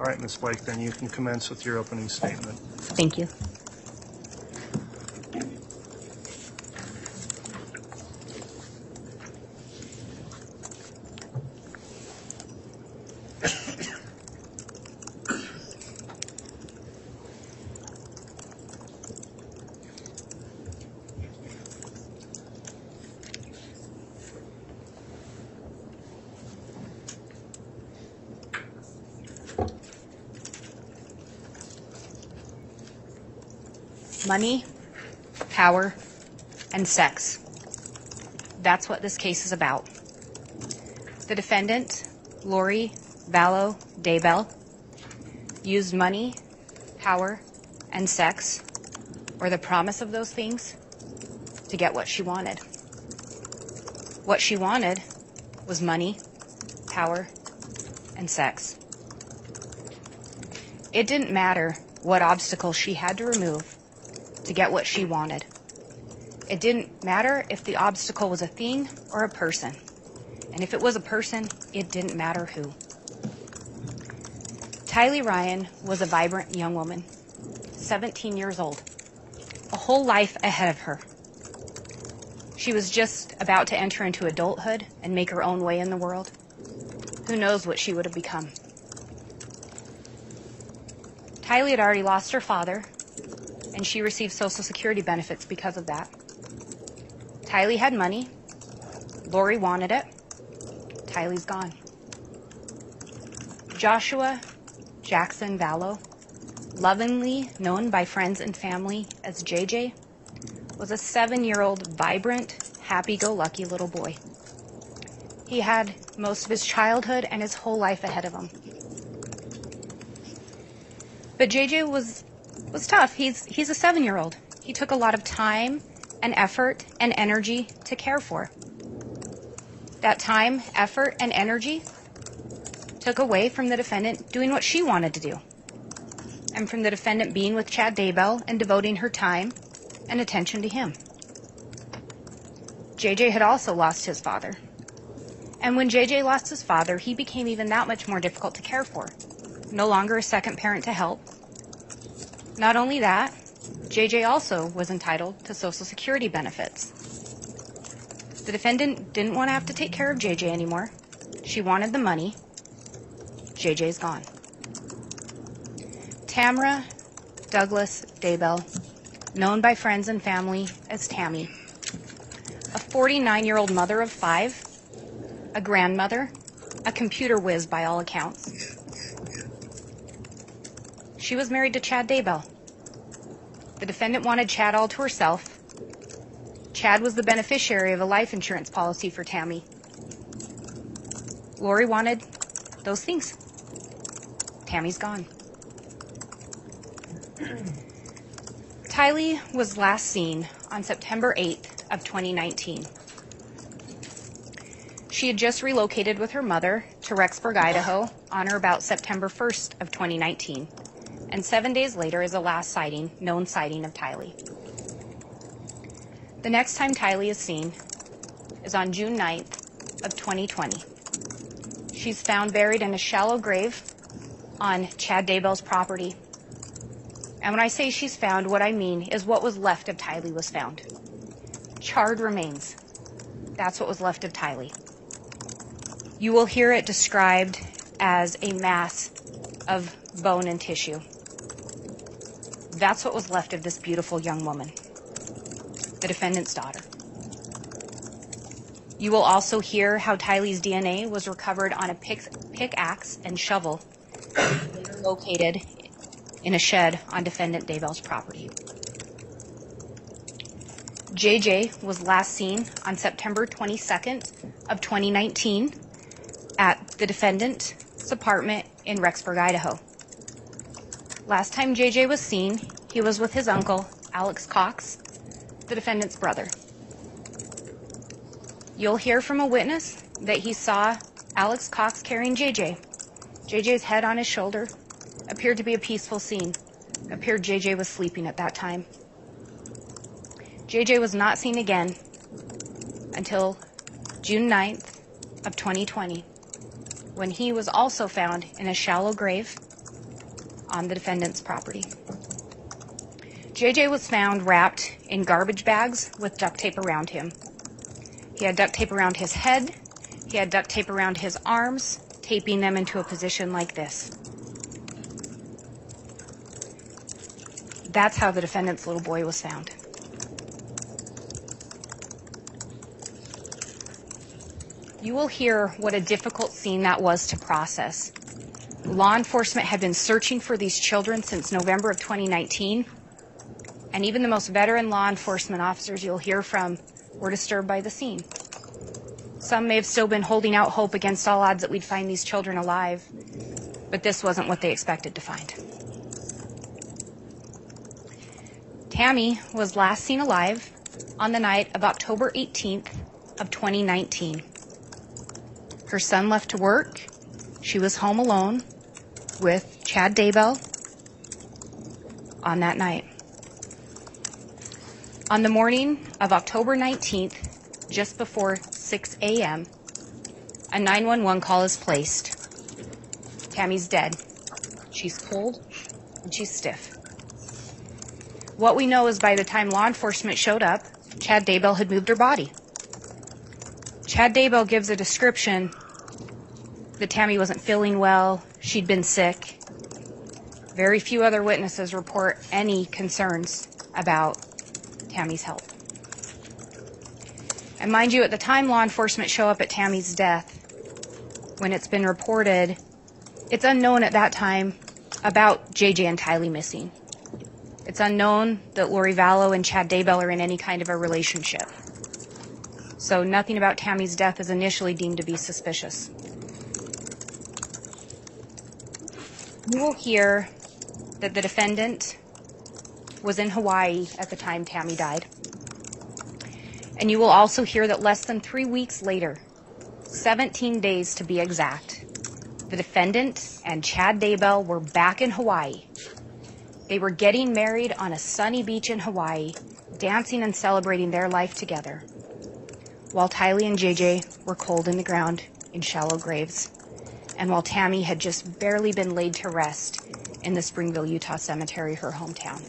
All right, Ms. Blake, then you can commence with your opening statement. Thank you. Money, power, and sex. That's what this case is about. The defendant, Lori Vallow Daybell, used money, power, and sex, or the promise of those things, to get what she wanted. What she wanted was money, power, and sex. It didn't matter what obstacles she had to remove to get what she wanted. It didn't matter if the obstacle was a thing or a person. And if it was a person, it didn't matter who. Tylee Ryan was a vibrant young woman, 17 years old, a whole life ahead of her. She was just about to enter into adulthood and make her own way in the world. Who knows what she would have become. Tylee had already lost her father, and she received Social Security benefits because of that. Tylee had money. Lori wanted it. Tylee's gone. Joshua Jackson Vallow, lovingly known by friends and family as JJ, was a 7-year-old, vibrant, happy-go-lucky little boy. He had most of his childhood and his whole life ahead of him. But JJ was tough. He's a 7-year-old. He took a lot of time and effort and energy to care for. That time, effort, and energy took away from the defendant doing what she wanted to do, and from the defendant being with Chad Daybell and devoting her time and attention to him. JJ had also lost his father. And when JJ lost his father, he became even that much more difficult to care for. No longer a second parent to help. Not only that, JJ also was entitled to Social Security benefits. The defendant didn't want to have to take care of JJ anymore. She wanted the money. JJ's gone. Tamara Douglas Daybell, known by friends and family as Tammy, a 49-year-old mother of 5, a grandmother, a computer whiz by all accounts. She was married to Chad Daybell. The defendant wanted Chad all to herself. Chad was the beneficiary of a life insurance policy for Tammy. Lori wanted those things. Tammy's gone. Tylee was last seen on September 8th of 2019. She had just relocated with her mother to Rexburg, Idaho on or about September 1st of 2019. And 7 days later is the last known sighting of Tylee. The next time Tylee is seen is on June 9th of 2020. She's found buried in a shallow grave on Chad Daybell's property. And when I say she's found, what I mean is what was left of Tylee was found. Charred remains. That's what was left of Tylee. You will hear it described as a mass of bone and tissue. That's what was left of this beautiful young woman, the defendant's daughter. You will also hear how Tylee's DNA was recovered on a pickaxe and shovel located in a shed on defendant Daybell's property. JJ was last seen on September 22nd of 2019 at the defendant's apartment in Rexburg, Idaho. Last time JJ was seen, he was with his uncle, Alex Cox, the defendant's brother. You'll hear from a witness that he saw Alex Cox carrying JJ. JJ's head on his shoulder. Appeared to be a peaceful scene. Appeared JJ was sleeping at that time. JJ was not seen again until June 9th of 2020, when he was also found in a shallow grave on the defendant's property. JJ was found wrapped in garbage bags with duct tape around him. He had duct tape around his head. He had duct tape around his arms, taping them into a position like this. That's how the defendant's little boy was found. You will hear what a difficult scene that was to process. Law enforcement had been searching for these children since November of 2019, and even the most veteran law enforcement officers you'll hear from were disturbed by the scene. Some may have still been holding out hope against all odds that we'd find these children alive, but this wasn't what they expected to find. Tammy was last seen alive on the night of October 18th of 2019. Her son left to work. She was home alone with Chad Daybell on that night. On the morning of October 19th, just before 6 a.m., a 911 call is placed. Tammy's dead. She's cold and she's stiff. What we know is by the time law enforcement showed up, Chad Daybell had moved her body. Chad Daybell gives a description that Tammy wasn't feeling well, she'd been sick. Very few other witnesses report any concerns about Tammy's health. And mind you, at the time law enforcement show up at Tammy's death, when it's been reported, it's unknown at that time about JJ and Tylee missing. It's unknown that Lori Vallow and Chad Daybell are in any kind of a relationship. So nothing about Tammy's death is initially deemed to be suspicious. You will hear that the defendant was in Hawaii at the time Tammy died. And you will also hear that less than 3 weeks later, 17 days to be exact, the defendant and Chad Daybell were back in Hawaii. They were getting married on a sunny beach in Hawaii, dancing and celebrating their life together, while Tylee and JJ were cold in the ground in shallow graves, and while Tammy had just barely been laid to rest in the Springville, Utah cemetery, her hometown.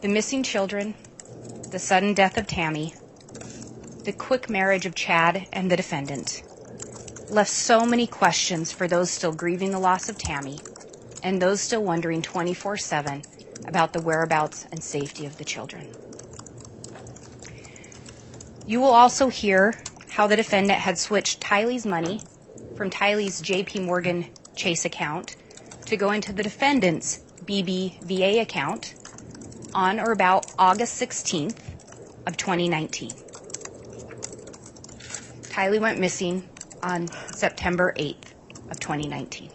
The missing children, the sudden death of Tammy, the quick marriage of Chad and the defendant left so many questions for those still grieving the loss of Tammy and those still wondering 24/7 about the whereabouts and safety of the children. You will also hear how the defendant had switched Tylee's money from Tylee's JP Morgan Chase account to go into the defendant's BBVA account on or about August 16th of 2019. Tylee went missing on September 8th of 2019.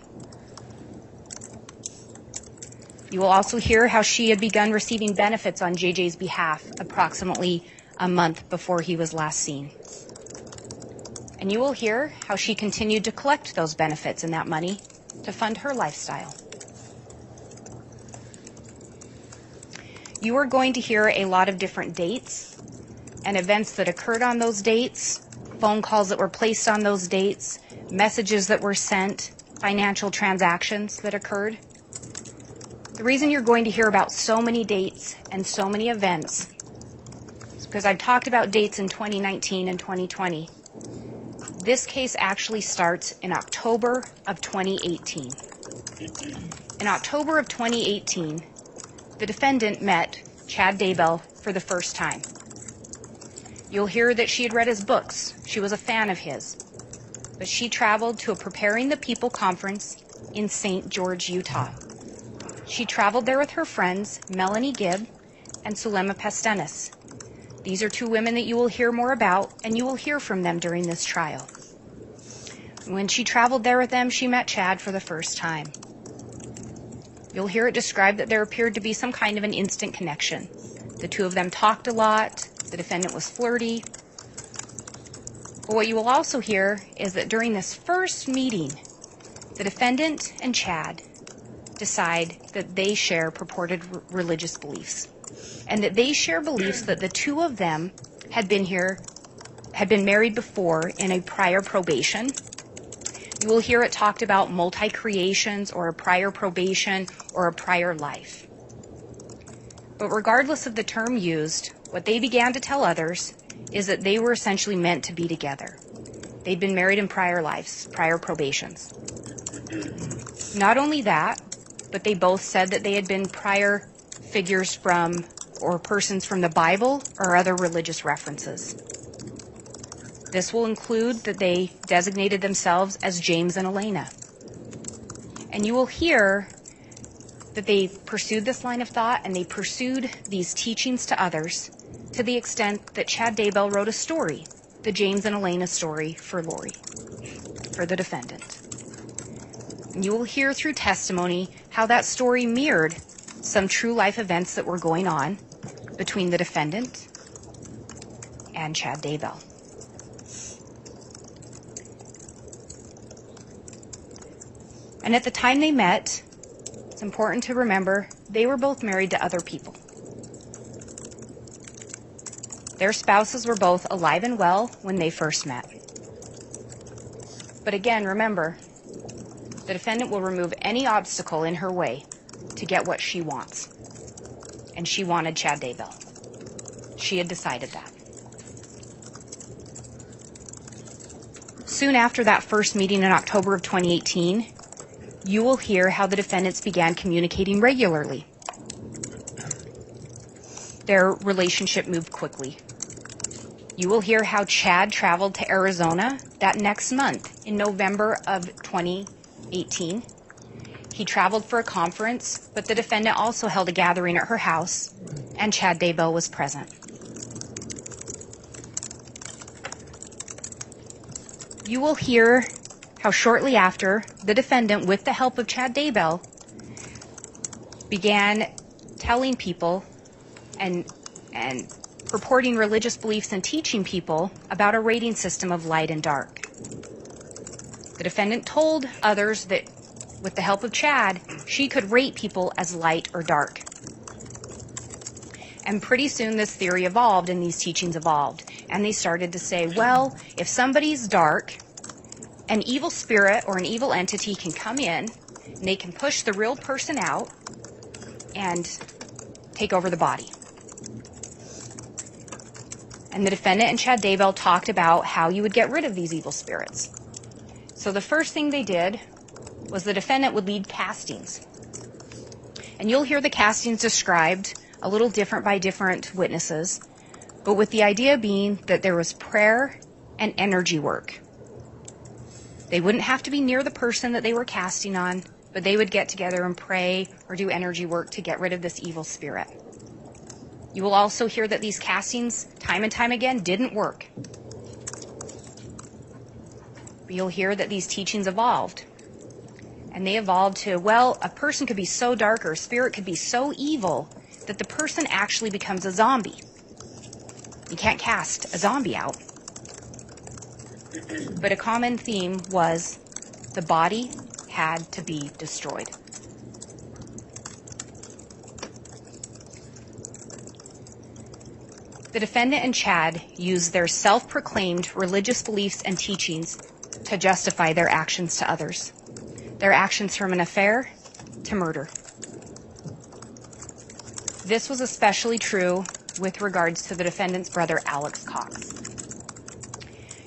You will also hear how she had begun receiving benefits on JJ's behalf approximately a month before he was last seen. And you will hear how she continued to collect those benefits and that money to fund her lifestyle. You are going to hear a lot of different dates and events that occurred on those dates, phone calls that were placed on those dates, messages that were sent, financial transactions that occurred. The reason you're going to hear about so many dates and so many events is because I've talked about dates in 2019 and 2020. This case actually starts in October of 2018. In October of 2018, the defendant met Chad Daybell for the first time. You'll hear that she had read his books. She was a fan of his. But she traveled to a Preparing the People conference in St. George, Utah. She traveled there with her friends, Melanie Gibb and Sulema Pastenis. These are two women that you will hear more about, and you will hear from them during this trial. When she traveled there with them, she met Chad for the first time. You'll hear it described that there appeared to be some kind of an instant connection. The two of them talked a lot. The defendant was flirty. But what you will also hear is that during this first meeting, the defendant and Chad decide that they share purported religious beliefs, and that they share beliefs that the two of them had been married before in a prior probation. You will hear it talked about multi-creations or a prior probation or a prior life. But regardless of the term used, what they began to tell others is that they were essentially meant to be together. They'd been married in prior lives, prior probations. Not only that, but they both said that they had been prior figures from or persons from the Bible or other religious references. This will include that they designated themselves as James and Elena. And you will hear that they pursued this line of thought and they pursued these teachings to others to the extent that Chad Daybell wrote a story, the James and Elena story for Lori, for the defendant. And you will hear through testimony how that story mirrored some true life events that were going on between the defendant and Chad Daybell. And at the time they met, it's important to remember they were both married to other people. Their spouses were both alive and well when they first met. But again, remember, the defendant will remove any obstacle in her way to get what she wants. And she wanted Chad Daybell. She had decided that. Soon after that first meeting in October of 2018, you will hear how the defendants began communicating regularly. Their relationship moved quickly. You will hear how Chad traveled to Arizona that next month in November of 2018. He traveled for a conference, but the defendant also held a gathering at her house, and Chad Daybell was present. You will hear how shortly after, the defendant, with the help of Chad Daybell, began telling people and purporting religious beliefs and teaching people about a rating system of light and dark. The defendant told others that with the help of Chad, she could rate people as light or dark. And pretty soon this theory evolved and these teachings evolved. And they started to say, well, if somebody's dark, an evil spirit or an evil entity can come in and they can push the real person out and take over the body. And the defendant and Chad Daybell talked about how you would get rid of these evil spirits. So the first thing they did was the defendant would lead castings. And you'll hear the castings described a little different by different witnesses, but with the idea being that there was prayer and energy work. They wouldn't have to be near the person that they were casting on, but they would get together and pray or do energy work to get rid of this evil spirit. You will also hear that these castings, time and time again, didn't work. But you'll hear that these teachings evolved. And they evolved to, well, a person could be so dark or a spirit could be so evil that the person actually becomes a zombie. You can't cast a zombie out. But a common theme was the body had to be destroyed. The defendant and Chad used their self-proclaimed religious beliefs and teachings to justify their actions to others. Their actions from an affair to murder. This was especially true with regards to the defendant's brother, Alex Cox.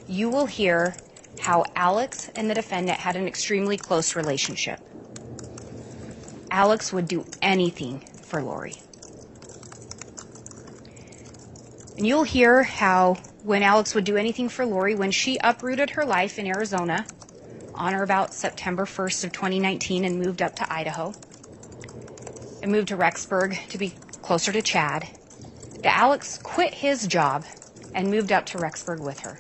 You will hear how Alex and the defendant had an extremely close relationship. Alex would do anything for Lori. And you'll hear how when Alex would do anything for Lori, when she uprooted her life in Arizona on or about September 1st of 2019 and moved up to Idaho and moved to Rexburg to be closer to Chad, that Alex quit his job and moved up to Rexburg with her.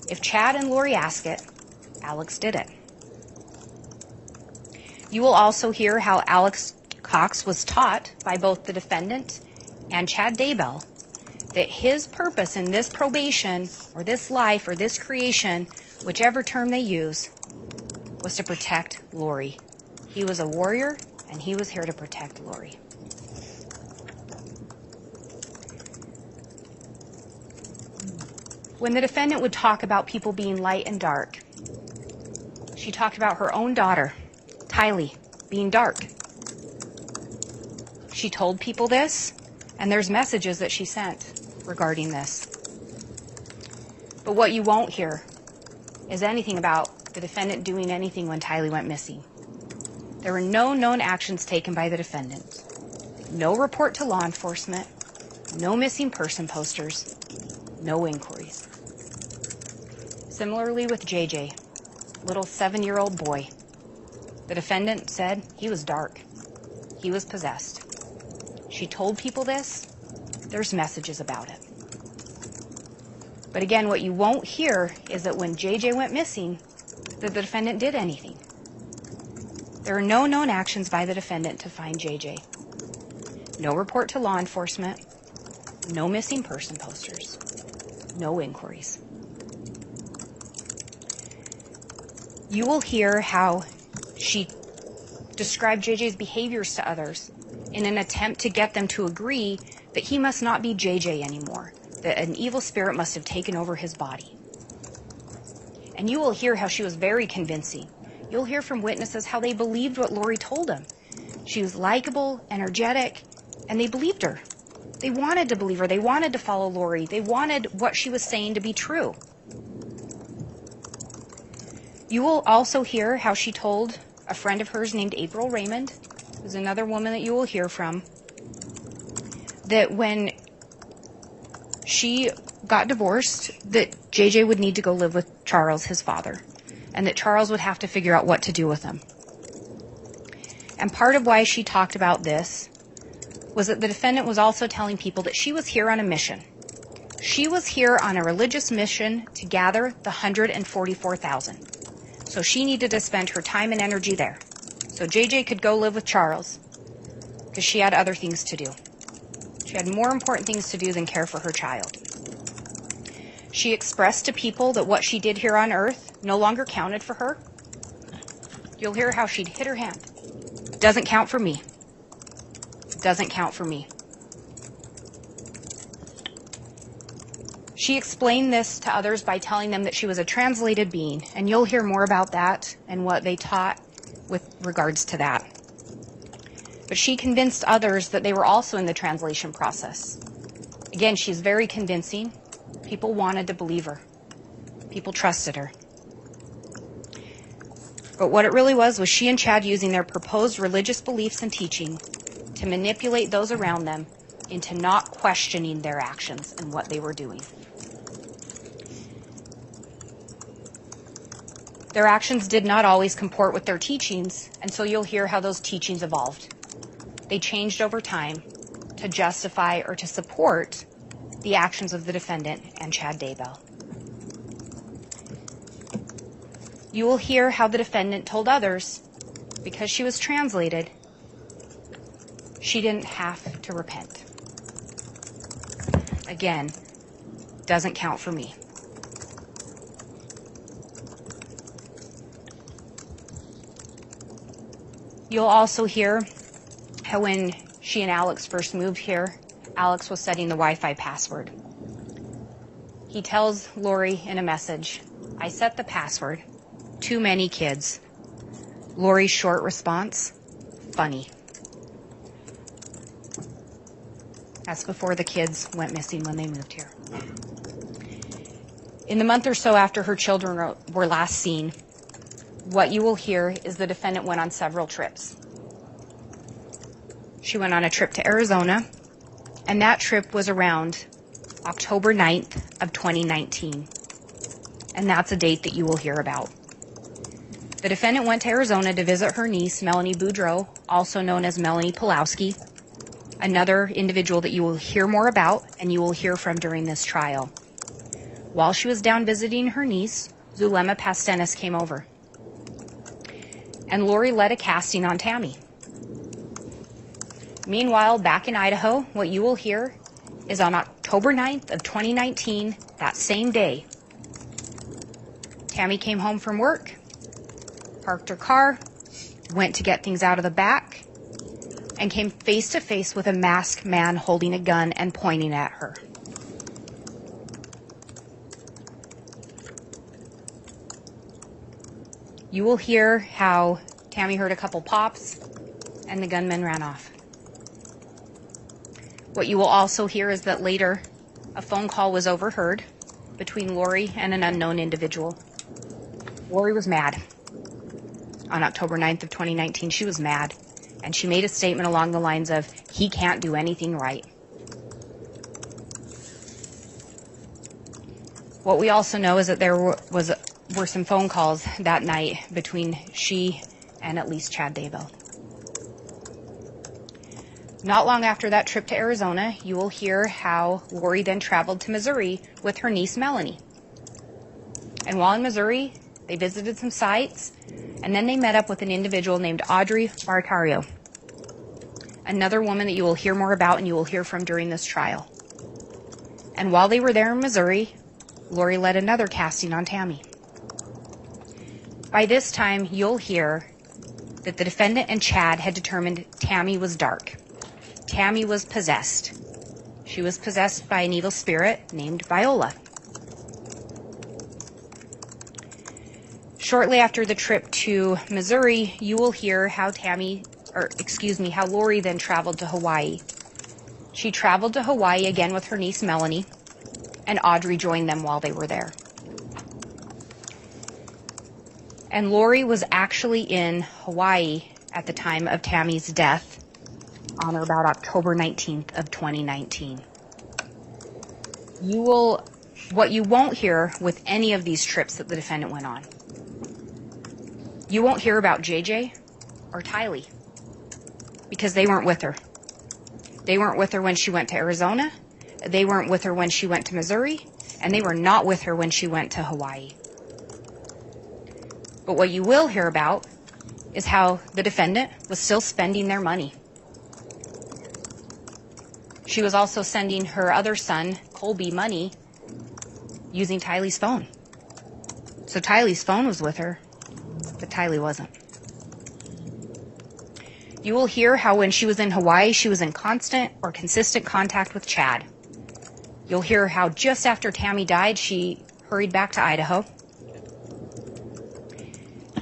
If Chad and Lori ask it, Alex did it. You will also hear how Alex Cox was taught by both the defendant and Chad Daybell that his purpose in this probation or this life or this creation, whichever term they use, was to protect Lori. He was a warrior and he was here to protect Lori. When the defendant would talk about people being light and dark, she talked about her own daughter, Tylee, being dark. She told people this, and there's messages that she sent regarding this. But what you won't hear is anything about the defendant doing anything when Tylee went missing. There were no known actions taken by the defendant. No report to law enforcement, no missing person posters, no inquiries. Similarly with JJ, little 7-year-old boy. The defendant said he was dark. He was possessed. She told people this. There's messages about it. But again, what you won't hear is that when JJ went missing, that the defendant did anything. There are no known actions by the defendant to find JJ. No report to law enforcement. No missing person posters. No inquiries. You will hear how she described JJ's behaviors to others in an attempt to get them to agree that he must not be JJ anymore, that an evil spirit must have taken over his body. And you will hear how she was very convincing. You'll hear from witnesses how they believed what Lori told them. She was likable, energetic, and they believed her. They wanted to believe her. They wanted to follow Lori. They wanted what she was saying to be true. You will also hear how she told a friend of hers named April Raymond, who's another woman that you will hear from, that when she got divorced, that JJ would need to go live with Charles, his father, and that Charles would have to figure out what to do with him. And part of why she talked about this was that the defendant was also telling people that she was here on a mission. She was here on a religious mission to gather the 144,000. So she needed to spend her time and energy there. So JJ could go live with Charles because she had other things to do. She had more important things to do than care for her child. She expressed to people that what she did here on earth no longer counted for her. You'll hear how she'd hit her hand. Doesn't count for me. Doesn't count for me. She explained this to others by telling them that she was a translated being, and you'll hear more about that and what they taught with regards to that. But she convinced others that they were also in the translation process. Again, she's very convincing. People wanted to believe her. People trusted her. But what it really was she and Chad using their proposed religious beliefs and teaching to manipulate those around them into not questioning their actions and what they were doing. Their actions did not always comport with their teachings, and so you'll hear how those teachings evolved. They changed over time to justify or to support the actions of the defendant and Chad Daybell. You will hear how the defendant told others, because she was translated, she didn't have to repent. Again, doesn't count for me. You'll also hear how when she and Alex first moved here, Alex was setting the Wi-Fi password. He tells Lori in a message, "I set the password. Too many kids." Lori's short response, "Funny." That's before the kids went missing when they moved here. In the month or so after her children were last seen, what you will hear is the defendant went on several trips. She went on a trip to Arizona, and that trip was around October 9th of 2019. And that's a date that you will hear about. The defendant went to Arizona to visit her niece, Melanie Boudreau, also known as Melanie Pulowski, another individual that you will hear more about and you will hear from during this trial. While she was down visiting her niece, Zulema Pastenis came over. And Lori led a casting on Tammy. Meanwhile, back in Idaho, what you will hear is on October 9th of 2019, that same day, Tammy came home from work, parked her car, went to get things out of the back, and came face to face with a masked man holding a gun and pointing at her. You will hear how Tammy heard a couple pops and the gunman ran off. What you will also hear is that later a phone call was overheard between Lori and an unknown individual. Lori was mad. On October 9th of 2019, she was mad, and she made a statement along the lines of, "He can't do anything right." What we also know is that there were some phone calls that night between she and at least Chad Daybell. Not long after that trip to Arizona, you will hear how Lori then traveled to Missouri with her niece Melanie. And while in Missouri, they visited some sites, and then they met up with an individual named Audrey Bartario, another woman that you will hear more about and you will hear from during this trial. And while they were there in Missouri, Lori led another casting on Tammy. By this time, you'll hear that the defendant and Chad had determined Tammy was dark. Tammy was possessed. She was possessed by an evil spirit named Viola. Shortly after the trip to Missouri, you will hear how how Lori then traveled to Hawaii. She traveled to Hawaii again with her niece Melanie, and Audrey joined them while they were there. And Lori was actually in Hawaii at the time of Tammy's death on or about October 19th of 2019. What you won't hear with any of these trips that the defendant went on, you won't hear about JJ or Tylee because they weren't with her. They weren't with her when she went to Arizona. They weren't with her when she went to Missouri, and they were not with her when she went to Hawaii. But what you will hear about is how the defendant was still spending their money. She was also sending her other son, Colby, money using Tylee's phone. So Tylee's phone was with her, but Tylee wasn't. You will hear how when she was in Hawaii, she was in constant or consistent contact with Chad. You'll hear how just after Tammy died, she hurried back to Idaho.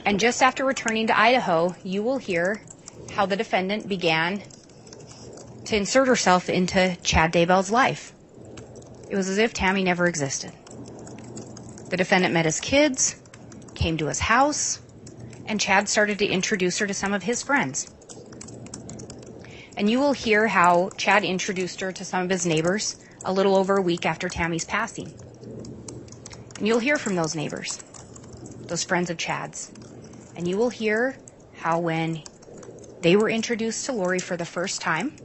And just after returning to Idaho, you will hear how the defendant began to insert herself into Chad Daybell's life. It was as if Tammy never existed. The defendant met his kids, came to his house, and Chad started to introduce her to some of his friends. And you will hear how Chad introduced her to some of his neighbors a little over a week after Tammy's passing. And you'll hear from those neighbors, those friends of Chad's. And you will hear how when they were introduced to Lori for the first time,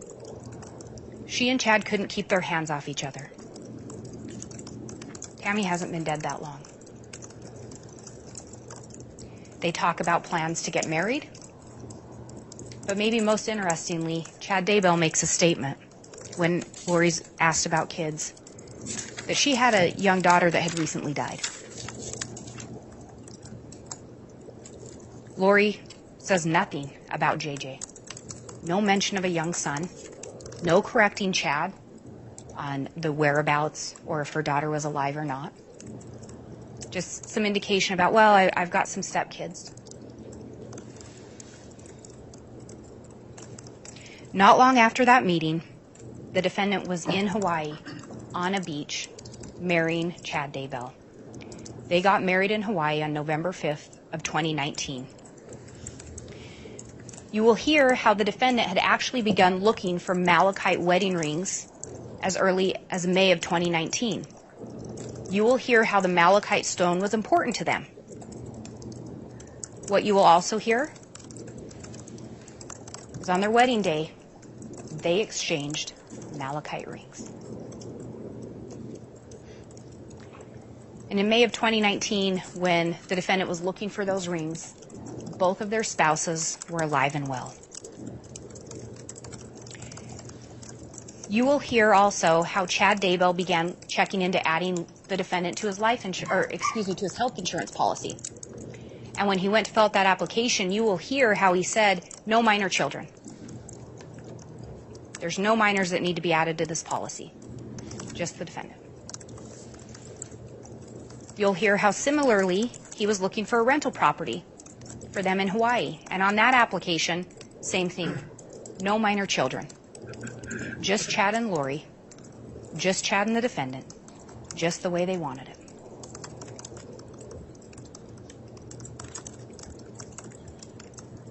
she and Chad couldn't keep their hands off each other. Tammy hasn't been dead that long. They talk about plans to get married. But maybe most interestingly, Chad Daybell makes a statement when Lori's asked about kids, that she had a young daughter that had recently died. Lori says nothing about JJ. No mention of a young son. No correcting Chad on the whereabouts or if her daughter was alive or not. Just some indication about, well, I've got some stepkids. Not long after that meeting, the defendant was in Hawaii on a beach marrying Chad Daybell. They got married in Hawaii on November 5th of 2019. You will hear how the defendant had actually begun looking for malachite wedding rings as early as May of 2019. You will hear how the malachite stone was important to them. What you will also hear is on their wedding day, they exchanged malachite rings. And in May of 2019, when the defendant was looking for those rings, both of their spouses were alive and well. You will hear also how Chad Daybell began checking into adding the defendant to his to his health insurance policy. And when he went to fill out that application, you will hear how he said, no minor children. There's no minors that need to be added to this policy, just the defendant. You'll hear how similarly he was looking for a rental property for them in Hawaii. And on that application, same thing. No minor children. Just Chad and Lori. Just Chad and the defendant. Just the way they wanted it.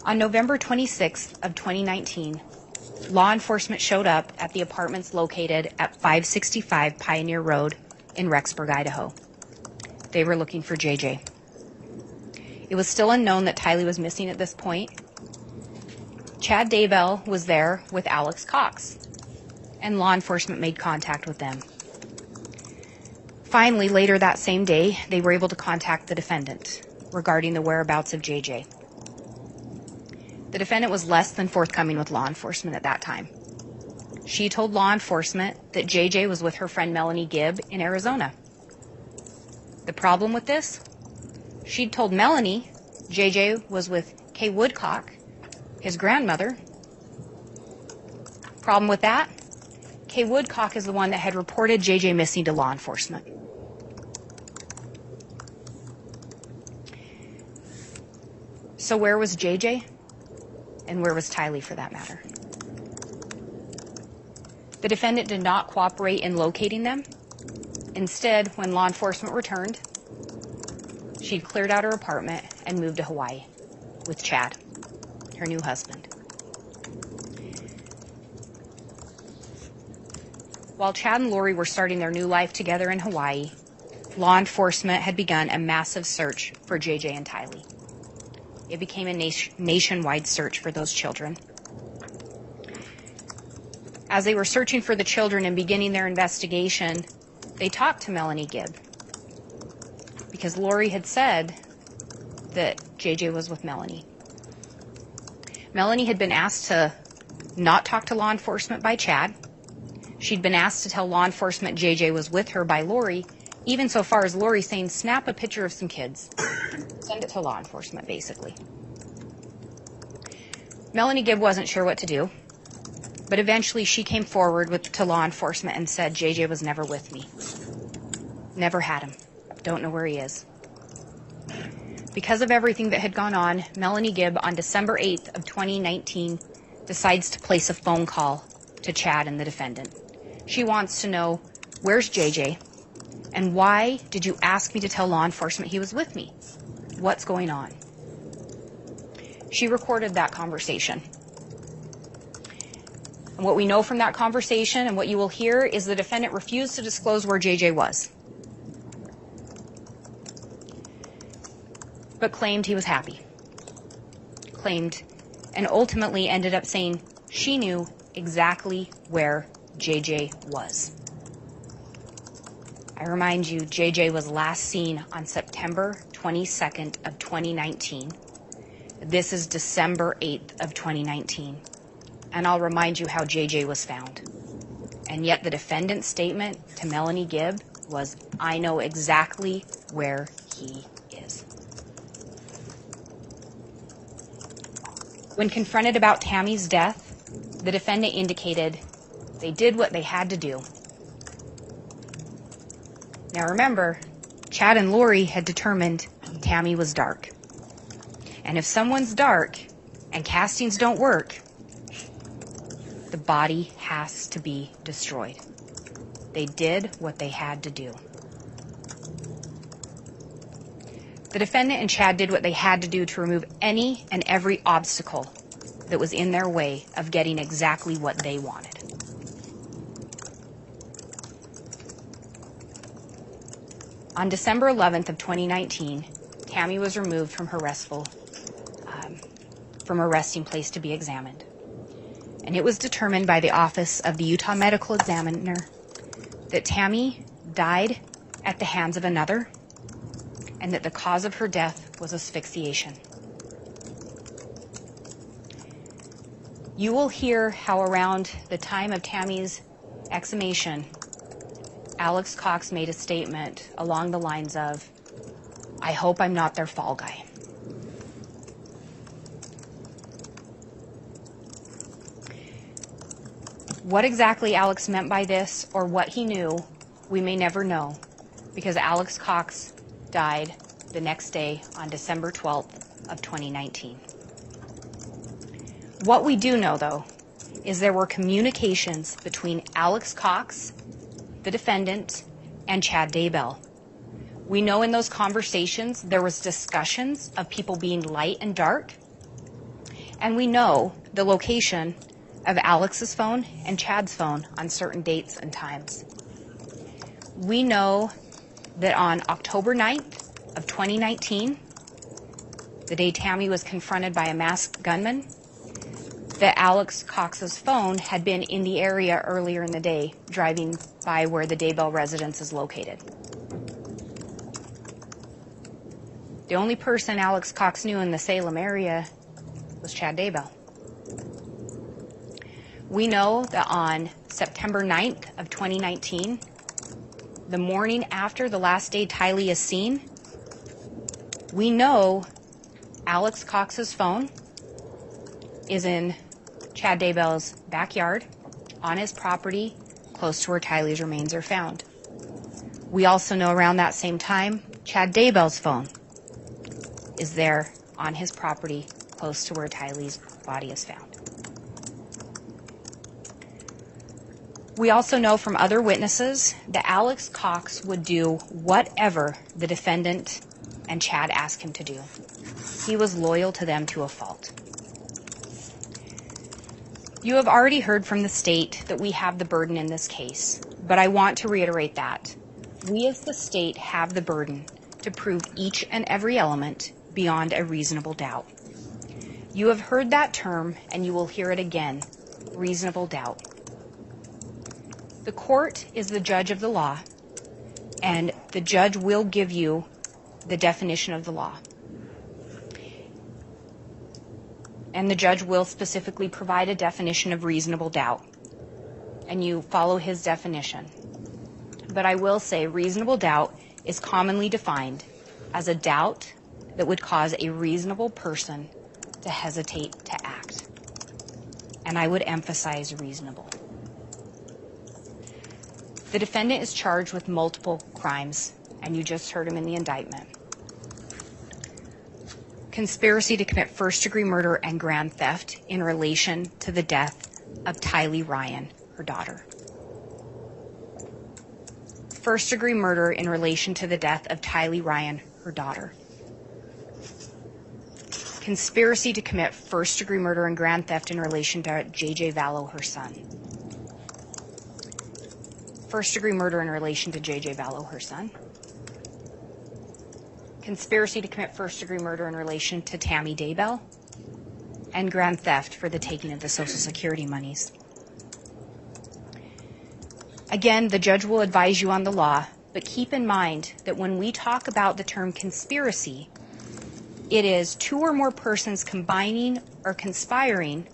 On November 26th of 2019, law enforcement showed up at the apartments located at 565 Pioneer Road in Rexburg, Idaho. They were looking for JJ. It was still unknown that Tylee was missing at this point. Chad Daybell was there with Alex Cox, and law enforcement made contact with them. Finally, later that same day, they were able to contact the defendant regarding the whereabouts of JJ. The defendant was less than forthcoming with law enforcement at that time. She told law enforcement that JJ was with her friend Melanie Gibb in Arizona. The problem with this? She'd told Melanie JJ was with Kay Woodcock, his grandmother. Problem with that? Kay Woodcock is the one that had reported JJ missing to law enforcement. So where was JJ? And where was Tylee, for that matter? The defendant did not cooperate in locating them. Instead, when law enforcement returned, she'd cleared out her apartment and moved to Hawaii with Chad, her new husband. While Chad and Lori were starting their new life together in Hawaii, law enforcement had begun a massive search for JJ and Tylee. It became a nationwide search for those children. As they were searching for the children and beginning their investigation, they talked to Melanie Gibb, because Lori had said that JJ was with Melanie. Melanie had been asked to not talk to law enforcement by Chad. She'd been asked to tell law enforcement JJ was with her by Lori, even so far as Lori saying, snap a picture of some kids. Send it to law enforcement, basically. Melanie Gibb wasn't sure what to do, but eventually she came forward to law enforcement and said, JJ was never with me. Never had him. Don't know where he is. Because of everything that had gone on, Melanie Gibb, on December 8th of 2019, decides to place a phone call to Chad and the defendant. She wants to know, where's JJ? And why did you ask me to tell law enforcement he was with me? What's going on? She recorded that conversation. And what we know from that conversation and what you will hear is the defendant refused to disclose where JJ was, but claimed he was happy. Claimed and ultimately ended up saying she knew exactly where JJ was. I remind you, JJ was last seen on September 22nd of 2019. This is December 8th of 2019. And I'll remind you how JJ was found. And yet the defendant's statement to Melanie Gibb was, I know exactly where he is. When confronted about Tammy's death, the defendant indicated they did what they had to do. Now remember, Chad and Lori had determined Tammy was dark. And if someone's dark and castings don't work, the body has to be destroyed. They did what they had to do. The defendant and Chad did what they had to do to remove any and every obstacle that was in their way of getting exactly what they wanted. On December 11th of 2019, Tammy was removed from her resting place to be examined. And it was determined by the Office of the Utah Medical Examiner that Tammy died at the hands of another and that the cause of her death was asphyxiation. You will hear how around the time of Tammy's exhumation, Alex Cox made a statement along the lines of, I hope I'm not their fall guy. What exactly Alex meant by this or what he knew, we may never know, because Alex Cox died the next day on December 12th of 2019. What we do know, though, is there were communications between Alex Cox, the defendant, and Chad Daybell. We know in those conversations there was discussions of people being light and dark, and we know the location of Alex's phone and Chad's phone on certain dates and times. We know that on October 9th of 2019, the day Tammy was confronted by a masked gunman, that Alex Cox's phone had been in the area earlier in the day, driving by where the Daybell residence is located. The only person Alex Cox knew in the Salem area was Chad Daybell. We know that on September 9th of 2019, the morning after the last day Tylee is seen, we know Alex Cox's phone is in Chad Daybell's backyard, on his property, close to where Tylee's remains are found. We also know around that same time, Chad Daybell's phone is there on his property, close to where Tylee's body is found. We also know from other witnesses that Alex Cox would do whatever the defendant and Chad asked him to do. He was loyal to them to a fault. You have already heard from the state that we have the burden in this case, but I want to reiterate that. We as the state have the burden to prove each and every element beyond a reasonable doubt. You have heard that term, and you will hear it again, reasonable doubt. The court is the judge of the law, and the judge will give you the definition of the law. And the judge will specifically provide a definition of reasonable doubt, and you follow his definition. But I will say reasonable doubt is commonly defined as a doubt that would cause a reasonable person to hesitate to act. And I would emphasize reasonable. The defendant is charged with multiple crimes, and you just heard him in the indictment. Conspiracy to commit first-degree murder and grand theft in relation to the death of Tylee Ryan, her daughter. First-degree murder in relation to the death of Tylee Ryan, her daughter. Conspiracy to commit first-degree murder and grand theft in relation to J.J. Vallow, her son. First-degree murder in relation to J.J. Vallow, her son. Conspiracy to commit first-degree murder in relation to Tammy Daybell, and grand theft for the taking of the Social Security monies. Again, the judge will advise you on the law, but keep in mind that when we talk about the term conspiracy, it is two or more persons combining or conspiring,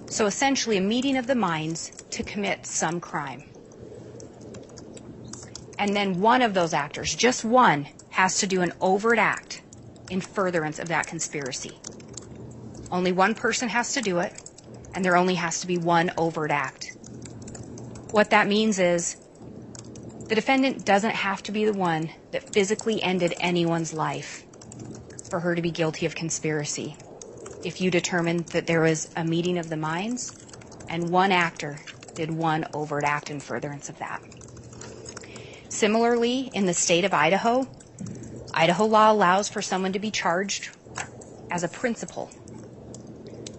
so essentially a meeting of the minds to commit some crime. And then one of those actors, just one, has to do an overt act in furtherance of that conspiracy. Only one person has to do it, and there only has to be one overt act. What that means is the defendant doesn't have to be the one that physically ended anyone's life for her to be guilty of conspiracy. If you determine that there was a meeting of the minds and one actor did one overt act in furtherance of that. Similarly, in the state of Idaho, Idaho law allows for someone to be charged as a principal.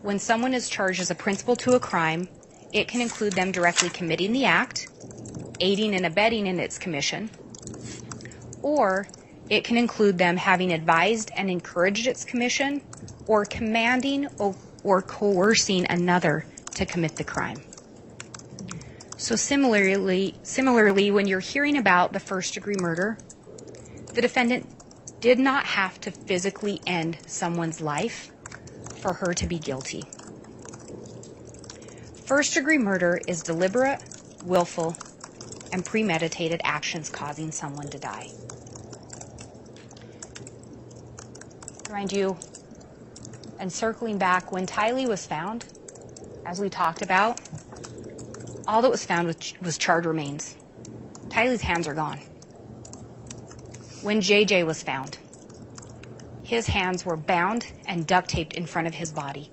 When someone is charged as a principal to a crime, it can include them directly committing the act, aiding and abetting in its commission, or it can include them having advised and encouraged its commission, or commanding or coercing another to commit the crime. So similarly, when you're hearing about the first-degree murder, the defendant did not have to physically end someone's life for her to be guilty. First-degree murder is deliberate, willful, and premeditated actions causing someone to die. Remind you, and circling back, when Tylee was found, as we talked about, all that was found was charred remains. Tylee's hands are gone. When JJ was found, His hands were bound and duct taped in front of his body.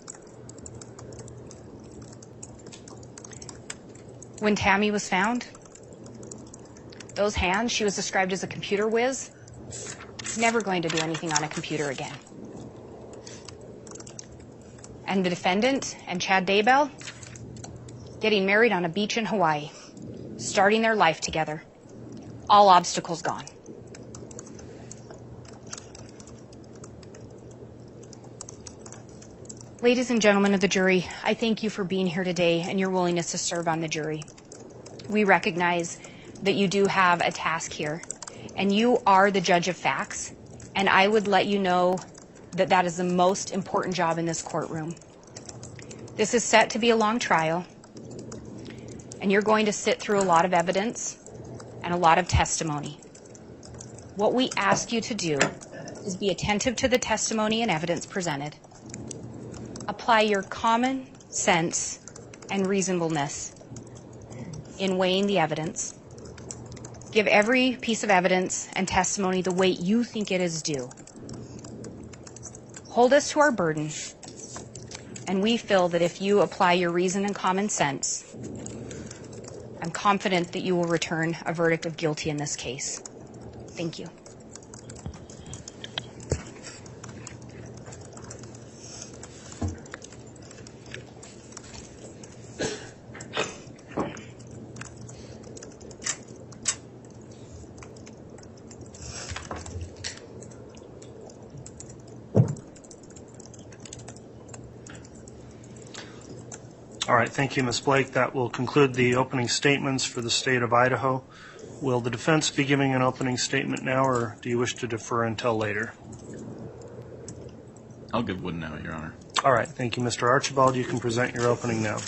When Tammy was found, those hands, she was described as a computer whiz, never going to do anything on a computer again. And the defendant and Chad Daybell getting married on a beach in Hawaii, starting their life together, all obstacles gone. Ladies and gentlemen of the jury, I thank you for being here today and your willingness to serve on the jury. We recognize that you do have a task here, and you are the judge of facts, and I would let you know that that is the most important job in this courtroom. This is set to be a long trial, and you're going to sit through a lot of evidence and a lot of testimony. What we ask you to do is be attentive to the testimony and evidence presented. Apply your common sense and reasonableness in weighing the evidence. Give every piece of evidence and testimony the weight you think it is due. Hold us to our burden, and we feel that if you apply your reason and common sense, I'm confident that you will return a verdict of guilty in this case. Thank you. All right, thank you, Ms. Blake. That will conclude the opening statements for the state of Idaho. Will the defense be giving an opening statement now, or do you wish to defer until later? I'll give one now, Your Honor. All right, thank you, Mr. Archibald. You can present your opening now.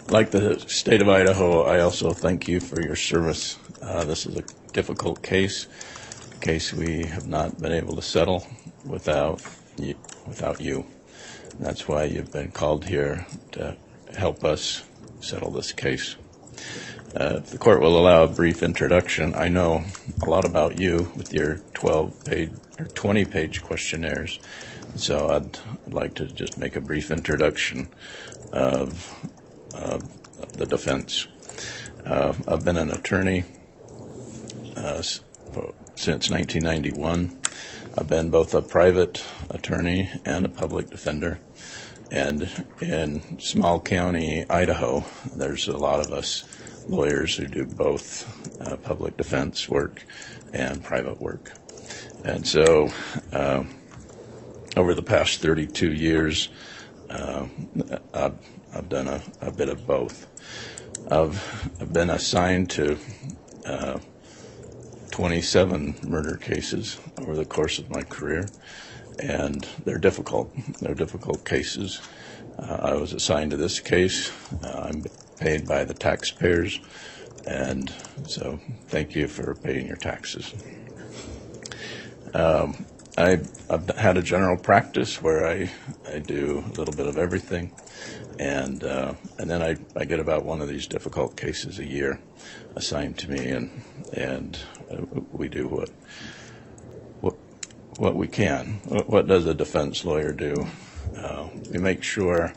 Like the state of Idaho, I also thank you for your service. This is a difficult case, a case we have not been able to settle without you. That's why you've been called here to help us settle this case. If the court will allow a brief introduction, I know a lot about you with your 12-page or 20-page questionnaires, so I'd like to just make a brief introduction of the defense. I've been an attorney since 1991. I've been both a private attorney and a public defender. And in small county Idaho, there's a lot of us lawyers who do both public defense work and private work. And so over the past 32 years, I've done a bit of both. I've been assigned to 27 murder cases over the course of my career, and they're difficult. They're difficult cases. I was assigned to this case. I'm paid by the taxpayers, and so thank you for paying your taxes. I've had a general practice where I do a little bit of everything, and then I get about one of these difficult cases a year assigned to me, and we do what we can. What does a defense lawyer do? We make sure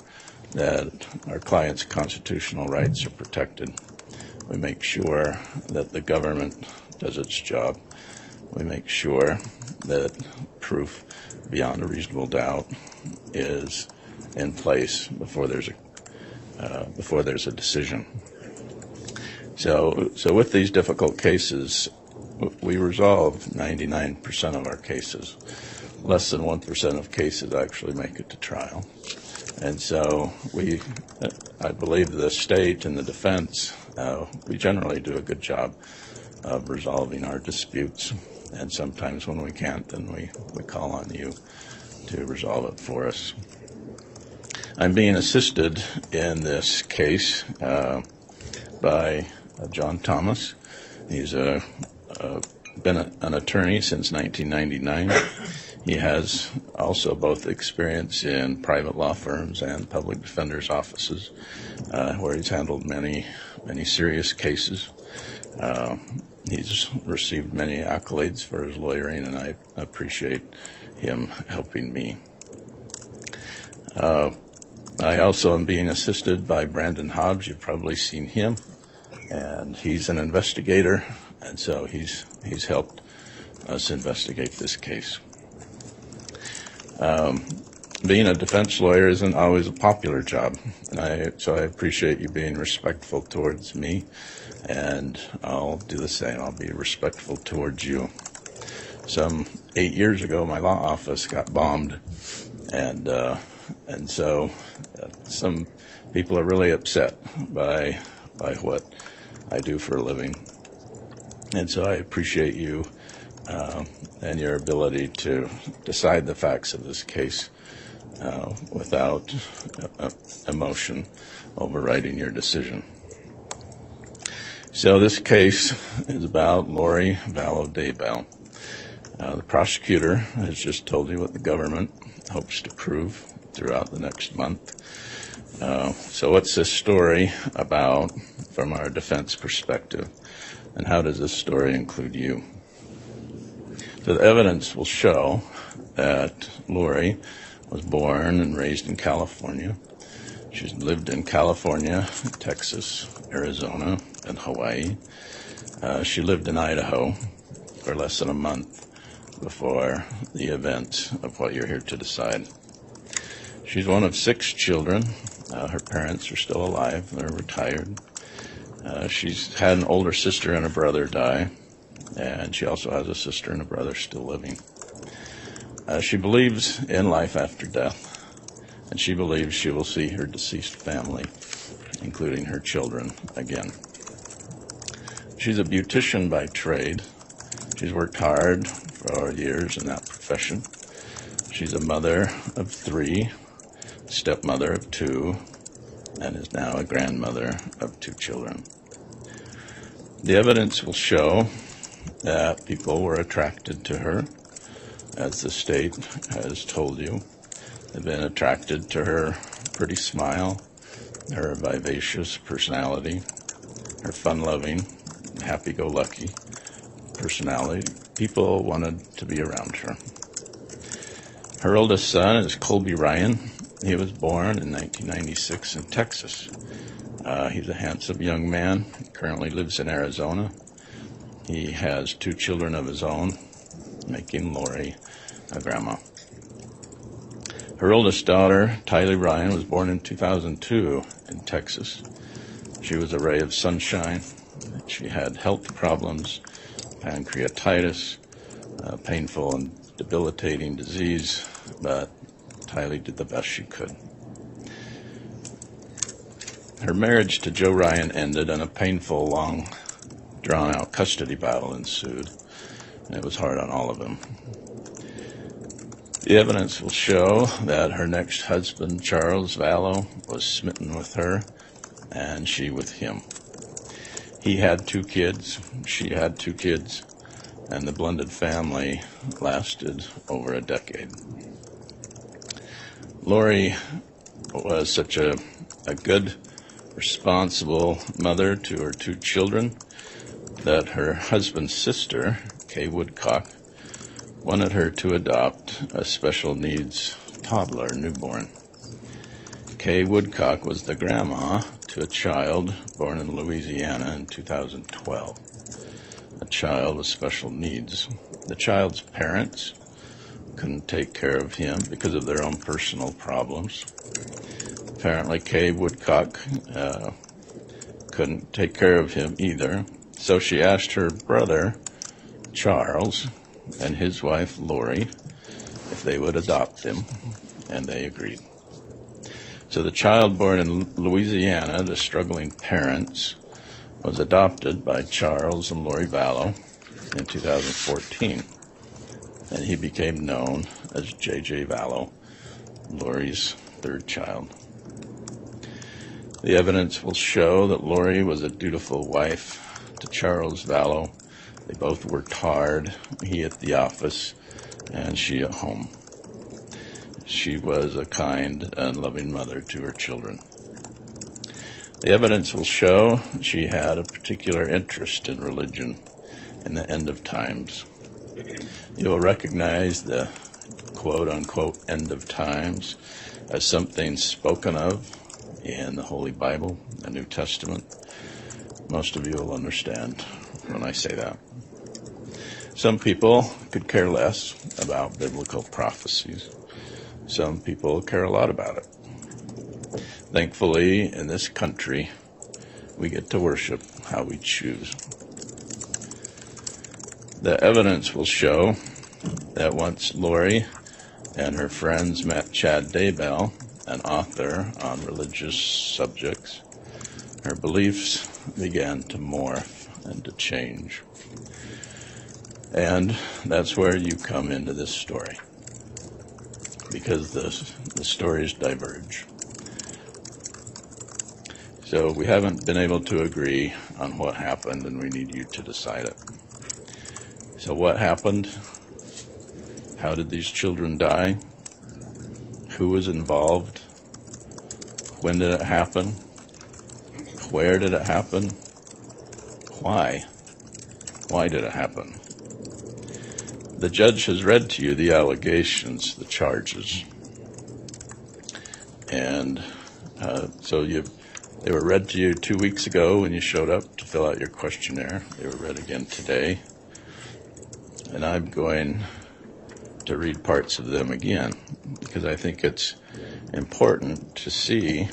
that our clients' constitutional rights are protected. We make sure that the government does its job. We make sure that proof beyond a reasonable doubt is in place before there's a decision. So with these difficult cases, we resolve 99% of our cases. Less than 1% of cases actually make it to trial. And so I believe the state and the defense, we generally do a good job of resolving our disputes. And sometimes when we can't, then we call on you to resolve it for us. I'm being assisted in this case by John Thomas. He's been an attorney since 1999. He has also both experience in private law firms and public defender's offices, where he's handled many serious cases. He's received many accolades for his lawyering, and I appreciate him helping me. I also am being assisted by Brandon Hobbs. You've probably seen him, and he's an investigator, and so he's helped us investigate this case. Being a defense lawyer isn't always a popular job, and so I appreciate you being respectful towards me, and I'll do the same. I'll be respectful towards you. Some 8 years ago, my law office got bombed, and so some people are really upset by what I do for a living, and so I appreciate you and your ability to decide the facts of this case without emotion overriding your decision. So this case is about Lori Vallow Daybell. The prosecutor has just told you what the government hopes to prove throughout the next month. So what's this story about from our defense perspective, and how does this story include you? So the evidence will show that Lori was born and raised in California. She's lived in California, Texas, Arizona, and Hawaii. She lived in Idaho for less than a month before the event of what you're here to decide. She's one of 6 children. Her parents are still alive. They're retired. She's had an older sister and a brother die, and she also has a sister and a brother still living. She believes in life after death, and she believes she will see her deceased family, including her children, again. She's a beautician by trade. She's worked hard for years in that profession. She's a mother of 3, stepmother of 2, and is now a grandmother of 2 children. The evidence will show that people were attracted to her, as the state has told you. They've been attracted to her pretty smile, her vivacious personality, her fun-loving, happy-go-lucky personality. People wanted to be around her. Her oldest son is Colby Ryan. He was born in 1996 in Texas. He's a handsome young man. He currently lives in Arizona. He has 2 children of his own, making Lori a grandma. Her oldest daughter, Tylee Ryan, was born in 2002 in Texas. She was a ray of sunshine. She had health problems, pancreatitis, painful and debilitating disease, but Tylee did the best she could. Her marriage to Joe Ryan ended, and a painful, long, drawn-out custody battle ensued, and it was hard on all of them. The evidence will show that her next husband, Charles Vallow, was smitten with her, and she with him. He had 2 kids, she had 2 kids, and the blended family lasted over a decade. Lori was such a good, responsible mother to her 2 children that her husband's sister, Kay Woodcock, wanted her to adopt a special needs toddler newborn. Kay Woodcock was the grandma to a child born in Louisiana in 2012, a child with special needs. The child's parents couldn't take care of him because of their own personal problems. Apparently, Kay Woodcock couldn't take care of him either, so she asked her brother, Charles, and his wife, Lori, if they would adopt him, and they agreed. So the child born in Louisiana to struggling parents was adopted by Charles and Lori Vallow in 2014, and he became known as J.J. Vallow, Lori's 3rd child. The evidence will show that Lori was a dutiful wife to Charles Vallow. They both worked hard, he at the office and she at home. She was a kind and loving mother to her children. The evidence will show she had a particular interest in religion in the end of times. You will recognize the quote-unquote end of times as something spoken of in the Holy Bible, the New Testament. Most of you will understand when I say that. Some people could care less about biblical prophecies. Some people care a lot about it. Thankfully, in this country, we get to worship how we choose. The evidence will show that once Lori and her friends met Chad Daybell, an author on religious subjects, her beliefs began to morph and to change. And that's where you come into this story, because the stories diverge. So we haven't been able to agree on what happened, and we need you to decide it. So what happened? How did these children die? Who was involved? When did it happen? Where did it happen? Why? Why did it happen? The judge has read to you the allegations, the charges. And they were read to you 2 weeks ago when you showed up to fill out your questionnaire. They were read again today. And I'm going to read parts of them again because I think it's important to see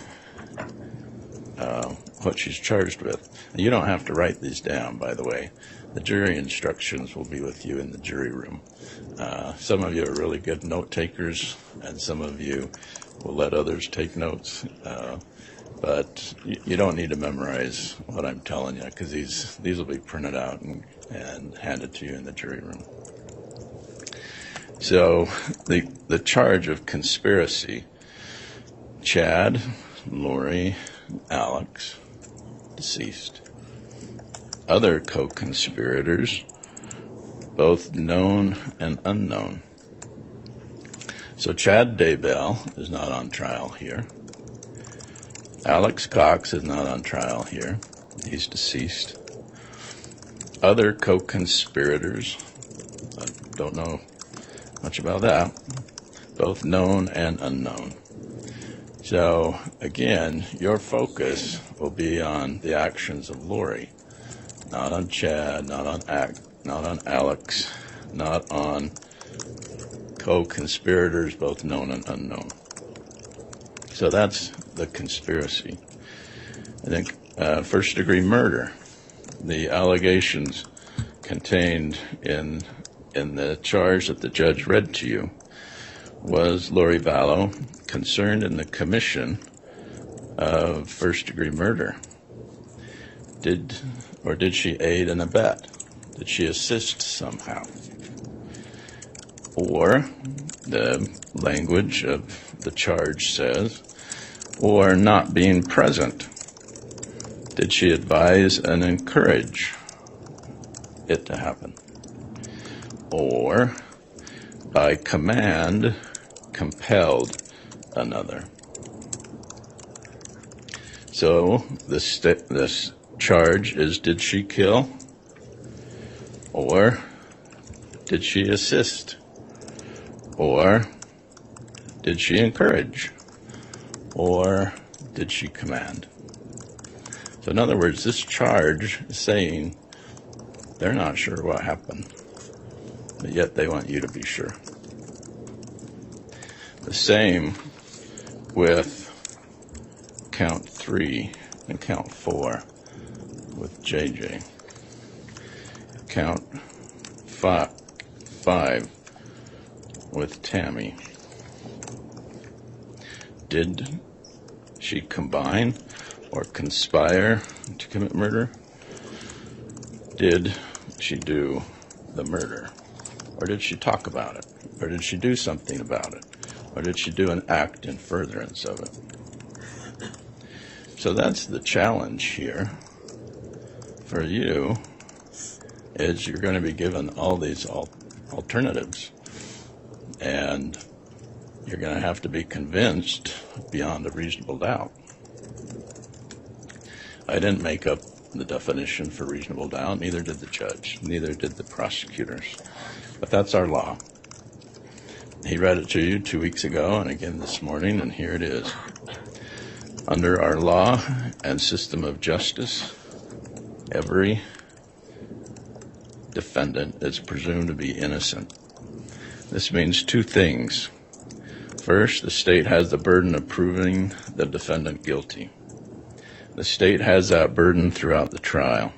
what she's charged with. And you don't have to write these down, by the way. The jury instructions will be with you in the jury room. Some of you are really good note takers, and some of you will let others take notes. But you don't need to memorize what I'm telling you, because these will be printed out and handed to you in the jury room. So the charge of conspiracy: Chad, Lori, Alex, deceased. Other co-conspirators, both known and unknown. So Chad Daybell is not on trial here. Alex Cox is not on trial here. He's deceased. Other co-conspirators, I don't know much about that, both known and unknown. So again, your focus will be on the actions of Lori, not on Chad, not on Alex, not on co-conspirators, both known and unknown. So that's the conspiracy. I think first-degree murder, the allegations contained in the charge that the judge read to you, was Lori Vallow concerned in the commission of first-degree murder? Did she aid and abet? Did she assist somehow? Or, the language of the charge says, or not being present. Did she advise and encourage it to happen? Or, by command, compelled another. So this charge is, did she kill? Or did she assist? Or did she encourage? Or did she command? So in other words, this charge is saying they're not sure what happened, but yet they want you to be sure. The same with count 3 and count 4 with JJ. Count 5 with Tammy. Did she combine or conspire to commit murder? Did she do the murder? Or did she talk about it? Or did she do something about it? Or did she do an act in furtherance of it? So that's the challenge here for you, is you're going to be given all these alternatives. And you're going to have to be convinced beyond a reasonable doubt. I didn't make up the definition for reasonable doubt, neither did the judge, neither did the prosecutors. But that's our law. He read it to you 2 weeks ago and again this morning, and here it is. Under our law and system of justice, every defendant is presumed to be innocent. This means two things. First, the state has the burden of proving the defendant guilty. The state has that burden throughout the trial.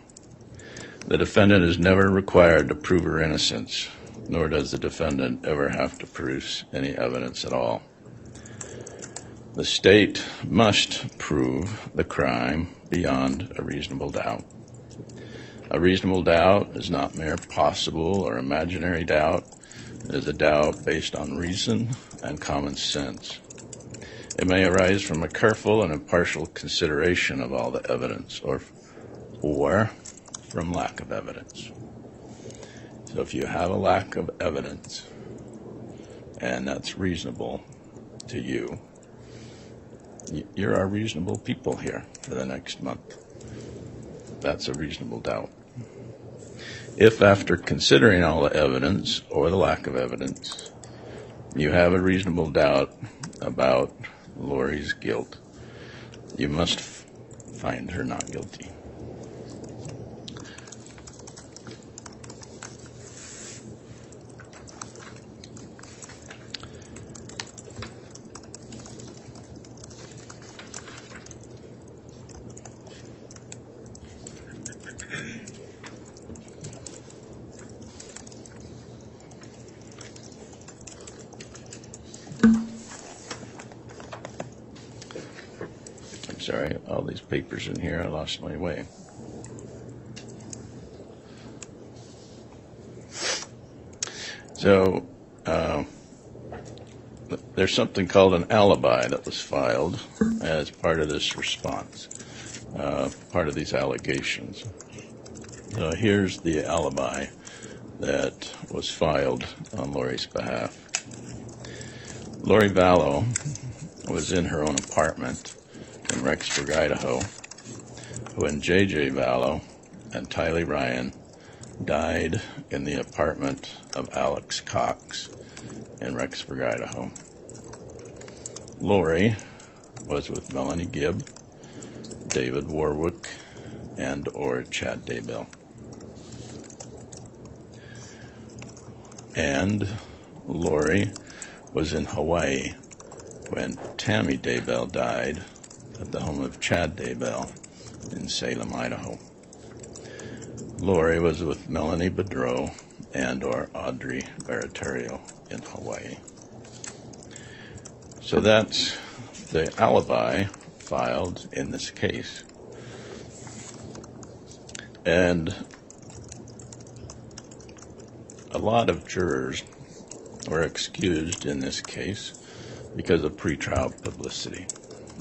The defendant is never required to prove her innocence, nor does the defendant ever have to produce any evidence at all. The state must prove the crime beyond a reasonable doubt. A reasonable doubt is not mere possible or imaginary doubt. It is a doubt based on reason and common sense. It may arise from a careful and impartial consideration of all the evidence, or from lack of evidence. So if you have a lack of evidence, and that's reasonable to you, you're our reasonable people here for the next month. That's a reasonable doubt. If after considering all the evidence, or the lack of evidence, you have a reasonable doubt about Lori's guilt, you must find her not guilty. Sorry, all these papers in here, I lost my way. So, there's something called an alibi that was filed as part of this response, part of these allegations. Here's the alibi that was filed on Lori's behalf. Lori Vallow was in her own apartment in Rexburg, Idaho, when J.J. Vallow and Tylee Ryan died in the apartment of Alex Cox in Rexburg, Idaho. Lori was with Melanie Gibb, David Warwick, and/or Chad Daybell. And Lori was in Hawaii when Tammy Daybell died at the home of Chad Daybell in Salem, Idaho. Lori was with Melanie Bedreau and/or Audrey Baratario in Hawaii. So that's the alibi filed in this case. And a lot of jurors were excused in this case because of pretrial publicity.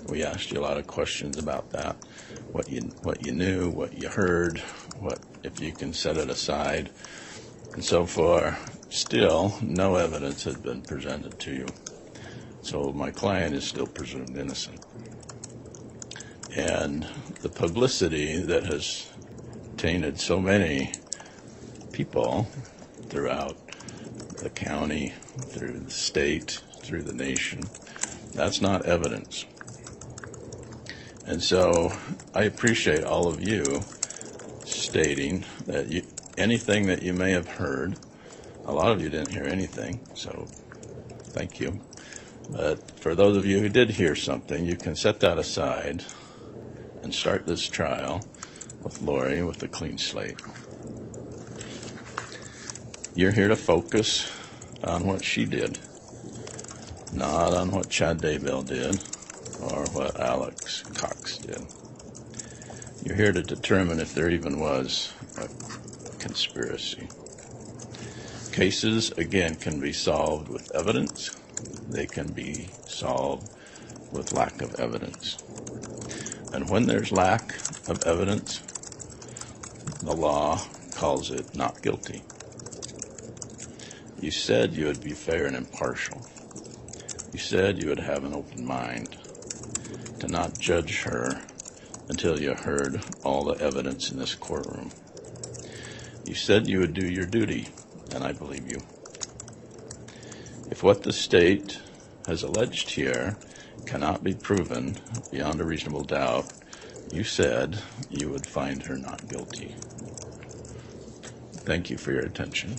We asked you a lot of questions about that, what you knew, what you heard, what if you can set it aside. And so far, still, no evidence has been presented to you. So my client is still presumed innocent. And the publicity that has tainted so many people throughout the county, through the state, through the nation, that's not evidence. And so I appreciate all of you stating that anything that you may have heard, a lot of you didn't hear anything, so thank you. But for those of you who did hear something, you can set that aside and start this trial with Lori with a clean slate. You're here to focus on what she did, not on what Chad Daybell did or what Alex Cox did. You're here to determine if there even was a conspiracy. Cases, again, can be solved with evidence. They can be solved with lack of evidence. And when there's lack of evidence, the law calls it not guilty. You said you would be fair and impartial. You said you would have an open mind to not judge her until you heard all the evidence in this courtroom. You said you would do your duty, and I believe you. If what the state has alleged here cannot be proven beyond a reasonable doubt, you said you would find her not guilty. Thank you for your attention.